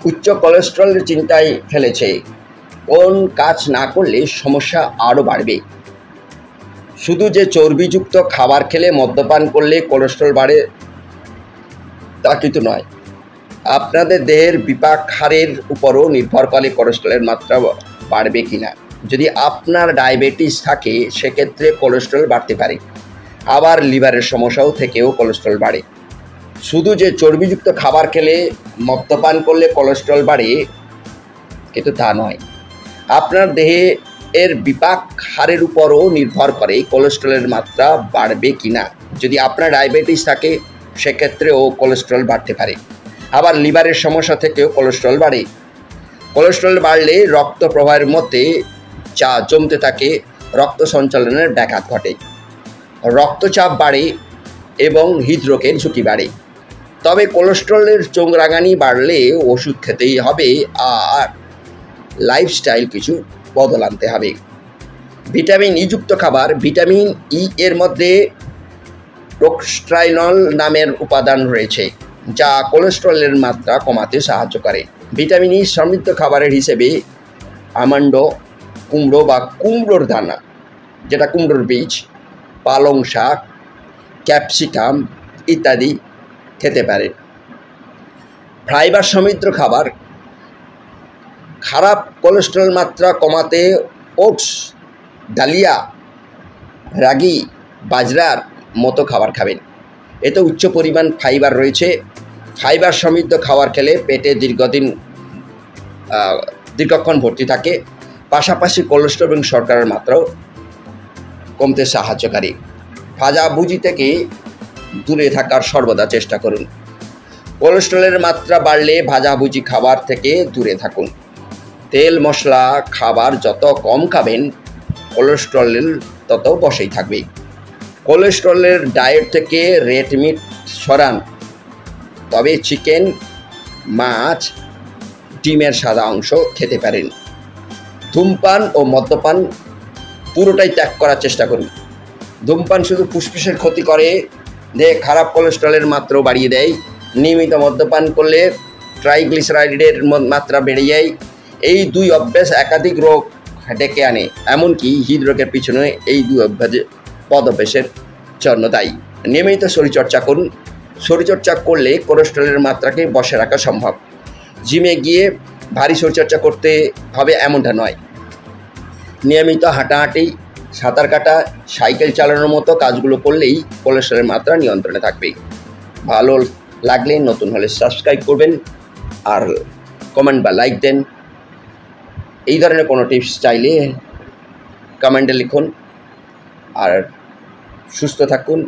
উচ্চ কোলেস্টেরলের চিন্তায় ফেলেছে। কোন কাজ না করলে সমস্যা আরও বাড়বে? শুধু যে চর্বিযুক্ত খাবার খেলে মদ্যপান করলে কোলেস্টেরল বাড়ে তা কিন্তু নয়। আপনাদের দেহের বিপাক হারের উপরও নির্ভর করে কোলেস্টেরলের মাত্রা বাড়বে কিনা। যদি আপনার ডায়াবেটিস থাকে সেক্ষেত্রে কোলেস্টেরল বাড়তে পারে, আবার লিভারের সমস্যাও থেকেও কোলেস্টেরল বাড়ে। শুধু যে চর্বিযুক্ত খাবার খেলে মদ্যপান করলে কোলেস্টেরল বাড়ে কিন্তু তা নয়। আপনার দেহে এর বিপাক হারের উপরও নির্ভর করে কোলেস্টেরলের মাত্রা বাড়বে কিনা। যদি আপনার ডায়াবেটিস থাকে সেক্ষেত্রেও কোলেস্টেরল বাড়তে পারে, আবার লিভারের সমস্যা থেকেও কোলেস্টেরল বাড়ে। কোলেস্টেরল বাড়লে রক্ত প্রবাহের মধ্যে যা জমতে থাকে, রক্ত সঞ্চালনের ব্যাঘাত ঘটে, রক্তচাপ বাড়ে এবং হৃদরোগের ঝুঁকি বাড়ে। তবে কোলেস্টেরলের চোঙরাগানি বাড়লে ওষুধ খেতেই হবে আর লাইফস্টাইল কিছু বদল আনতে হবে। ভিটামিন ই যুক্ত খাবার। ভিটামিন ই এর মধ্যে প্রোস্টাগ্ল্যান্ডিন নামের উপাদান রয়েছে যা কোলেস্টেরলের মাত্রা কমাতে সাহায্য করে। ভিটামিন ই সমৃদ্ধ খাবারের হিসেবে আমন্ড, কুমড়ো বা কুমড়োর দানা যেটা কুমড়োর বীজ, পালং শাক, ক্যাপসিকাম ইত্যাদি খেতে পারে। ফাইবার সমৃদ্ধ খাবার। খারাপ কোলেস্টেরল মাত্রা কমাতে ওটস, ডালিয়া, রাগি, বাজরার মতো খাবার খাবেন। এতে উচ্চ পরিমাণ ফাইবার রয়েছে। ফাইবার সমৃদ্ধ খাবার খেলে পেটে দীর্ঘক্ষণ ভর্তি থাকে, পাশাপাশি কোলেস্টেরল এবং শর্করার মাত্রাও কমতে সাহায্যকারী। ভাজাভুজি থেকে দূরে থাকার সর্বদা চেষ্টা করুন। কোলেস্টেরলের মাত্রা বাড়লে ভাজাভুজি খাবার থেকে দূরে থাকুন। তেল মশলা খাবার যত কম খাবেন কোলেস্টেরল তত বসেই থাকবে। কোলেস্টেরলের ডায়েট থেকে রেড মিট সরান, তবে চিকেন, মাছ, ডিমের সাদা অংশ খেতে পারেন। ধূমপান ও মদ্যপান পুরোটাই ত্যাগ করার চেষ্টা করুন। ধূমপান শুধু ফুসফুসের ক্ষতি করে, দেহে খারাপ কোলেস্টেরলের মাত্রাও বাড়িয়ে দেয়। নিয়মিত মদ্যপান করলে ট্রাইগ্লিসারাইডের মাত্রা বেড়ে যায়। এই দুই অভ্যাস একাধিক রোগ ডেকে আনে, এমনকি হৃদরোগের পিছনে এই দুই অভ্যাসের জন্য দায়ী। নিয়মিত শরীরচর্চা করুন। শরীরচর্চা করলে কোলেস্টেরলের মাত্রাকে বসে রাখা সম্ভব। জিমে গিয়ে ভারী শরীরচর্চা করতে হবে এমনটা নয়। নিয়মিত হাঁটাহাঁটি, সাঁতার কাটা, সাইকেল চালানোর মতো কাজগুলো করলেই কোলেস্টেরলের মাত্রা নিয়ন্ত্রণে থাকবে। ভালো লাগলে নতুন হলে সাবস্ক্রাইব করবেন আর কমেন্ট বা লাইক দেন। এই ধরনের কোনো টিপস চাইলে কমেন্টে লিখুন। আর সুস্থ থাকুন।